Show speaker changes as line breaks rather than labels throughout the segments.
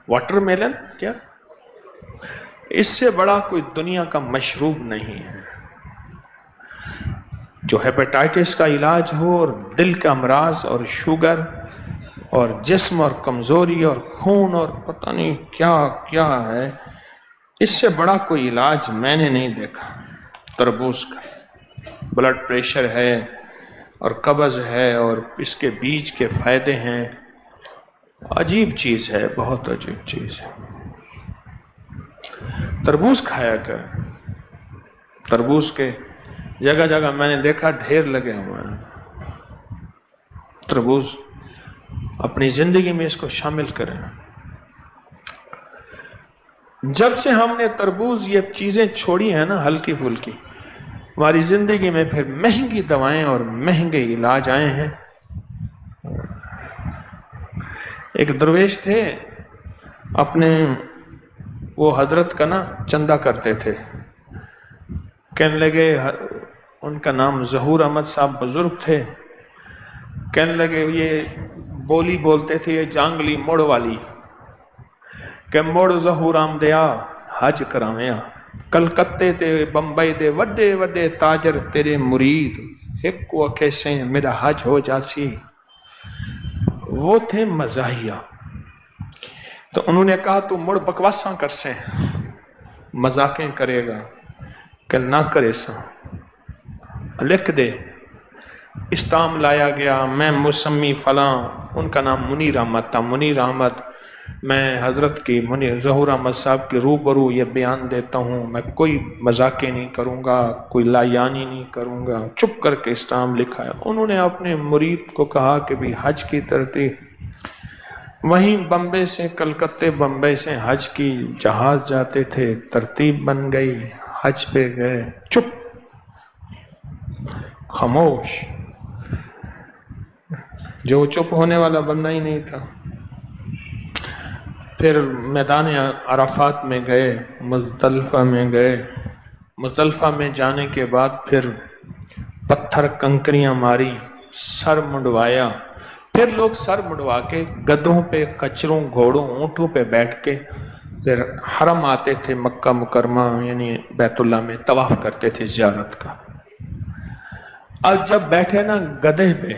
Water melon کیا؟ اس سے بڑا کوئی دنیا کا مشروب نہیں ہے جو ہیپیٹائٹس کا علاج ہو اور دل کا امراض اور شوگر اور جسم اور کمزوری اور خون اور پتہ نہیں کیا کیا ہے، اس سے بڑا کوئی علاج میں نے نہیں دیکھا تربوز کا۔ بلڈ پریشر ہے اور قبض ہے اور اس کے بیج کے فائدے ہیں، عجیب چیز ہے، بہت عجیب چیز ہے۔ تربوز کھایا کر، تربوز کے جگہ جگہ میں نے دیکھا ڈھیر لگے ہوئے ہیں۔ تربوز اپنی زندگی میں اس کو شامل کریں۔ جب سے ہم نے تربوز یہ چیزیں چھوڑی ہیں نا ہلکی پھلکی، ہماری زندگی میں پھر مہنگی دوائیں اور مہنگے علاج آئے ہیں۔ ایک درویش تھے، اپنے وہ حضرت کا نا چندہ کرتے تھے، کہنے لگے، ان کا نام ظہور احمد صاحب بزرگ تھے، کہنے لگے یہ بولی بولتے تھے، یہ جانگلی مڑ والی، کہ مڑ ظہور آمدیا حج کراویا، کلکتے تے بمبئی دے وڈے وڈے تاجر تیرے مرید، ایک کو اکھے سے میرا حج ہو جاسی۔ وہ تھے مزاحیہ، تو انہوں نے کہا تو مڑ بکواساں کر سے، مذاقیں کرے گا، کہ نہ کرے سا، لکھ دے۔ استام لایا گیا، میں مسمی فلاں، ان کا نام منیر احمد تھا، منیر احمد، میں حضرت کی ظہور احمد صاحب کے روبرو یہ بیان دیتا ہوں، میں کوئی مذاقیں نہیں کروں گا، کوئی لایانی نہیں کروں گا، چپ کر کے استام لکھا ہے۔ انہوں نے اپنے مرید کو کہا کہ بھی حج کی ترتیب، وہیں بمبے سے، کلکتے بمبے سے حج کی جہاز جاتے تھے، ترتیب بن گئی، حج پہ گئے، چپ، خاموش، جو چپ ہونے والا بندہ ہی نہیں تھا۔ پھر میدان عرفات میں گئے، مزدلفہ میں گئے، مزدلفہ میں جانے کے بعد پھر پتھر کنکریاں ماری، سر منڈوایا، پھر لوگ سر منڈوا کے گدھوں پہ، کچروں، گھوڑوں، اونٹوں پہ بیٹھ کے پھر حرم آتے تھے، مکہ مکرمہ یعنی بیت اللہ میں طواف کرتے تھے زیارت کا۔ اب جب بیٹھے نا گدھے پہ،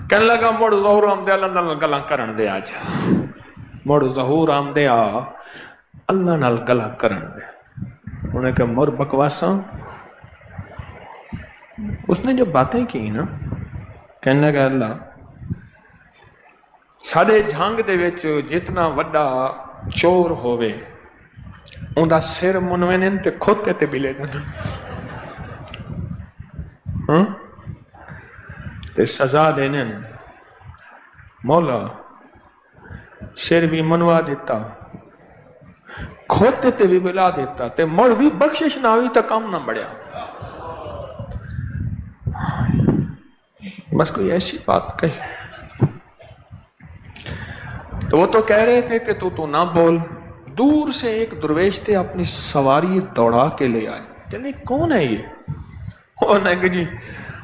کہنے لگا مڑ ظہور آمدے اللہ نال گلاں کرن دے، آج مڑ ظہور آمدے اللہ نال گلاں کرن دے۔ انہوں نے کہا مر بکواساں۔ اس نے جو باتیں کی نا، کہنے لگا اللہ ساڑے جھانگ دے وچ جتنا وڈا چور ہووے ان دا سر منوینن تے کھوتے تے بلے دن تے سزا دینن، مولا سر بھی منوا دیتا، کھوتے تے بھی بلا دیتا، تے مڑ بھی بخشش نہ ہوئی تا کام نہ بڑھیا۔ بس کوئی ایسی بات کہی تو وہ تو کہہ رہے تھے کہ تو نہ بول۔ دور سے ایک درویش تھے، اپنی سواری دوڑا کے لے آئے، کہنے کون ہے یہ؟ وہ نے کہ جی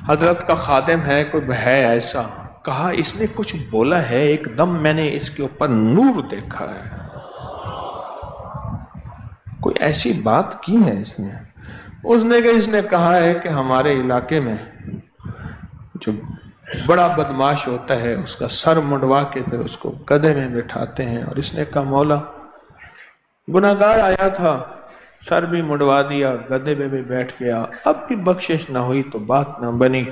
حضرت کا خادم ہے، کوئی ہے ایسا۔ کہا اس نے کچھ بولا ہے، ایک دم میں نے اس کے اوپر نور دیکھا ہے، کوئی ایسی بات کی ہے اس نے؟ اس نے کہا ہے کہ ہمارے علاقے میں جو بڑا بدماش ہوتا ہے اس کا سر منڈوا کے پھر اس کو گدھے میں بٹھاتے ہیں، اور اس نے کہا مولا گناہگار آیا تھا، سر بھی منڈوا دیا، گدھے میں بھی بیٹھ گیا، اب بھی بخشش نہ ہوئی تو بات نہ بنی۔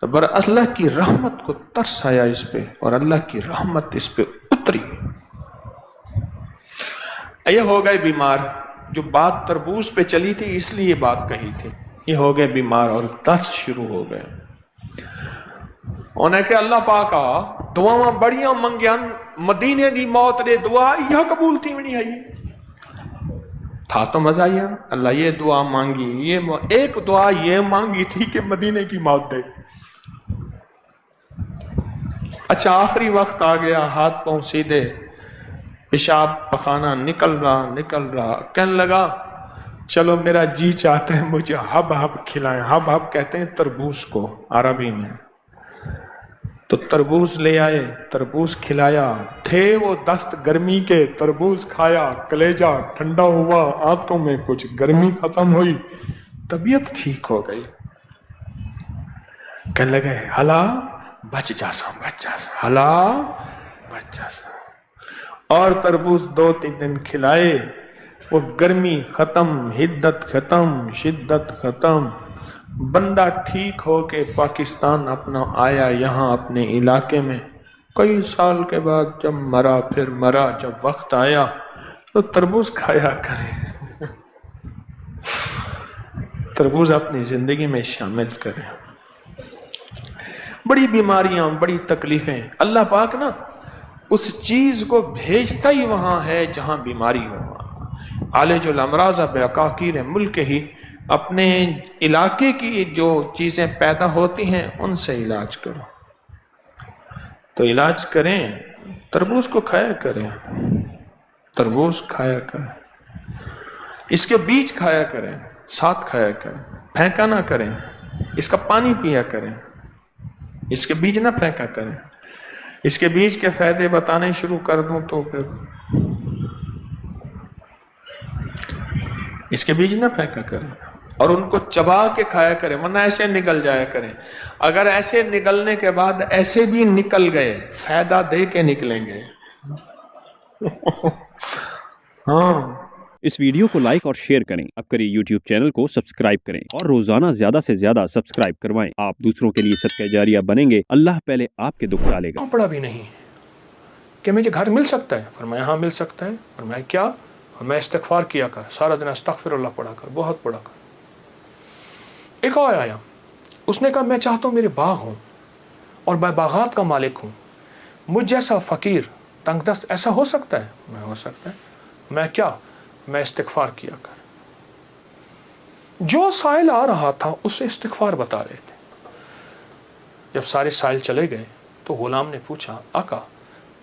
تو بر اللہ کی رحمت کو ترس آیا اس پہ، اور اللہ کی رحمت اس پہ اتری۔ یہ ہو گئے بیمار، جو بات تربوز پہ چلی تھی اس لیے یہ بات کہی تھی، یہ ہو گئے بیمار اور دست شروع ہو گئے۔ انہیں کہ اللہ پاکا دعاواں بڑیاں منگیاں، مدینے دی موت دے دعا یہ قبول تھی ونی ہے، تھا تو مزہ آیا، اللہ یہ دعا مانگی، یہ ایک دعا یہ مانگی تھی کہ مدینے کی موت دے۔ اچھا آخری وقت آ گیا، ہاتھ پاؤں سیدھے، پیشاب پخانہ نکل رہا، کہنے لگا چلو میرا جی چاہتے ہیں مجھے ہب ہب کھلائیں۔ ہب ہب کہتے ہیں تربوز کو عربی میں۔ तो तरबूज ले आए, तरबूज खिलाया, थे वो दस्त गर्मी के, तरबूज खाया, कलेजा ठंडा हुआ, आंतों में कुछ गर्मी खत्म हुई, तबीयत ठीक हो गई। कहने लगे हला बच जासा, हला बच जासा। और तरबूज 2-3 दिन खिलाए, वो गर्मी खत्म, हिद्दत खत्म, शिद्दत खत्म, बंदा ठीक हो के पाकिस्तान अपना आया, यहाँ अपने इलाके में। कई साल के बाद जब मरा, फिर मरा, जब वक्त आया तो तरबूज खाया करें, तरबूज अपनी जिंदगी में शामिल करें। बड़ी बीमारियां, बड़ी तकलीफें, अल्लाह पाक ना उस चीज को भेजता ही वहां है जहां बीमारी हो। आलेजुल अमराज़ बेअकाकीर मुल्क ही, अपने इलाके की जो चीजें पैदा होती हैं उनसे इलाज करो। तो इलाज करें, तरबूज को खाया करें, तरबूज खाया करें, इसके बीज खाया करें, साथ खाया करें, फेंका ना करें, इसका पानी पिया करें, इसके बीज ना फेंका करें। इसके बीज के फायदे बताने शुरू कर दूं तो फिर इसके बीज ना फेंका करें और उनको चबा के खाया करें, वरना ऐसे निकल जाया करें। अगर ऐसे निकलने के बाद ऐसे भी निकल गए, फायदा दे के निकलेंगे। हाँ,
इस वीडियो को लाइक और शेयर करें। अब करिए YouTube चैनल को सब्सक्राइब करें और रोजाना ज्यादा से ज्यादा सब्सक्राइब करवाएं। आप दूसरों के लिए सदका जारिया बनेंगे, अल्लाह पहले आपके दुख टालेगा।
पड़ा भी नहीं कि मुझे घर मिल सकता है, फरमाया हाँ मिल सकता है। फरमाया क्या? मैं इस्तिग़फ़ार किया कर, सारा दिन अस्तग़फ़िरुल्लाह पढ़ा कर, बहुत पढ़ा कर। एक और आया, उसने कहा मैं चाहता हूँ मेरे बाग हूँ और मैं बागात का मालिक हूँ, मुझ जैसा फ़कीर तंगदस्त ऐसा हो सकता है? मैं हो सकता है। मैं क्या? मैं इस्तिग़फ़ार किया कर। जो साइल आ रहा था उसे इस्तिग़फ़ार बता रहे थे। जब सारे साइल चले गए तो गुलाम ने पूछा, आका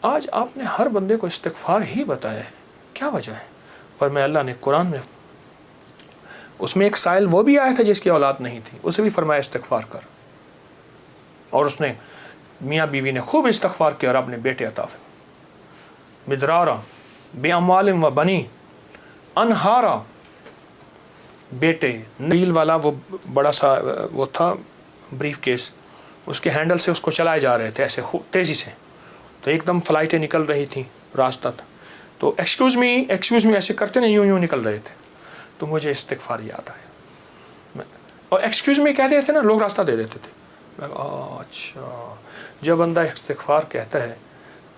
आज आपने हर बंदे को इस्तिग़फ़ार ही बताया है, क्या वजह है? और मैं अल्लाह ने कुरान में, उसमें एक साइल वो भी आया था जिसकी औलाद नहीं थी, उसे भी फरमाया इस्तिग़फ़ार कर, और उसने मियाँ बीवी ने खूब इस्तिग़फ़ार किया और अपने बेटे अता फरमाए। मिदरारा बेअमालिम व बनी अनहारा, बेटे नील वाला वो बड़ा सा वो था ब्रीफ केस, उसके हैंडल से उसको चलाए जा रहे थे ऐसे तेज़ी से, तो एकदम फ्लाइटें निकल रही थी, रास्ता था, तो एक्सक्यूज़ मी ऐसे करते नहीं, यूँ निकल रहे थे। तो मुझे इस्तिग़फ़ार याद आया, और एक्सक्यूज़ मी कह रहे थे ना, लोग रास्ता दे देते थे। अच्छा, जब बंदा इस्तिग़फ़ार कहता है,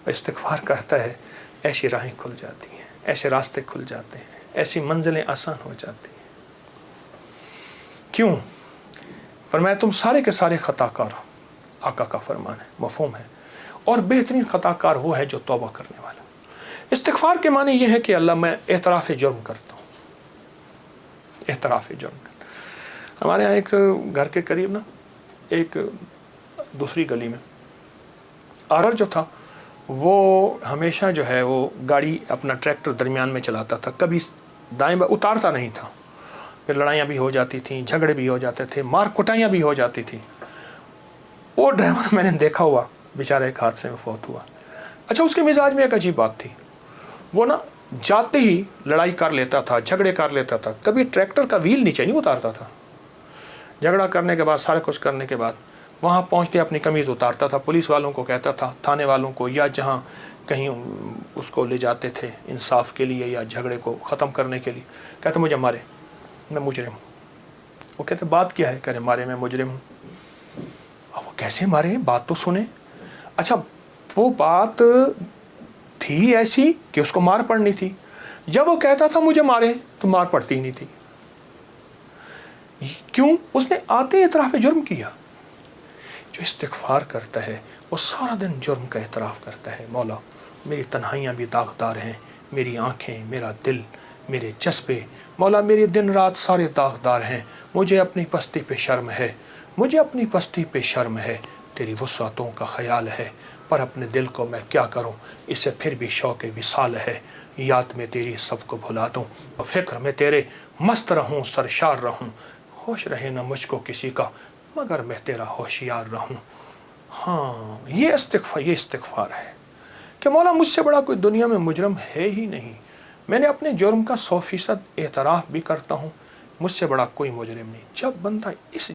इस्तिग़फ़ार करता है, ऐसी राहें खुल जाती हैं, ऐसे रास्ते खुल जाते हैं, ऐसी मंजिलें आसान हो जाती हैं। क्यों? फरमाया तुम सारे के सारे खताकार हो, आका का फरमान है, मफ़हूम है, और बेहतरीन खताकार वो है जो तौबा करने वाला। इस्तिग़फ़ार के माने ये है कि अल्लाह मैं एतराफ़ जुर्म करता हूँ, एतराफ़ जुर्म करता। हमारे यहाँ एक घर के करीब ना, एक दूसरी गली में आरर जो था वो हमेशा जो है वो गाड़ी अपना ट्रैक्टर दरमियान में चलाता था, कभी दाएं उतारता नहीं था। फिर लड़ाइयाँ भी हो जाती थीं, झगड़े भी हो जाते थे, मार कुटाइयाँ भी हो जाती थी। वो ड्राइवर मैंने देखा हुआ, बेचारा एक हादसे में फौत हुआ। अच्छा, उसके मिजाज में एक अजीब बात थी, वो ना जाते ही लड़ाई कर लेता था, झगड़े कर लेता था, कभी ट्रैक्टर का व्हील नीचे नहीं उतारता था। झगड़ा करने के बाद, सारा कुछ करने के बाद वहाँ पहुँचते अपनी कमीज़ उतारता था, पुलिस वालों को कहता था, थाने वालों को, या जहाँ कहीं उसको ले जाते थे इंसाफ के लिए या झगड़े को ख़त्म करने के लिए, कहते मुझे मारे, मैं मुजरिम हूँ। वो कहते बात क्या है? कह रहे मारे, मैं मुजरिम हूँ। अब वो कैसे मारे, बात तो सुने। अच्छा, वो बात थी ऐसी कि उसको मार पड़नी थी। जब वो कहता था मुझे मारे तो मार पड़ती ही नहीं थी। क्यों? उसने आते ही इतराफ़ जुर्म किया। जो इस्तिग़फ़ार करता है वो सारा दिन जुर्म का एतराफ़ करता है। मौला मेरी तन्हाइयाँ भी दागदार हैं, मेरी आँखें, मेरा दिल, मेरे जज्बे, मौला मेरे दिन रात सारे दागदार हैं। मुझे अपनी पस्ती पे शर्म है, मुझे अपनी पस्ती पे शर्म है। तेरी वुसअतों का ख़याल है, पर अपने दिल को मैं क्या करूं, इससे फिर भी शौक़ विसाल है। याद में तेरी सबको भुला दूं, और फ़िक्र में तेरे मस्त रहूं, सरशार रहूं। होश रहे न मुझको किसी का, मगर मैं तेरा होशियार रहूं। ہاں یہ استغفار ہے کہ مولا مجھ سے بڑا کوئی دنیا میں مجرم ہے ہی نہیں، میں نے اپنے جرم کا 100% اعتراف بھی کرتا ہوں، مجھ سے بڑا کوئی مجرم نہیں۔ جب بندہ اس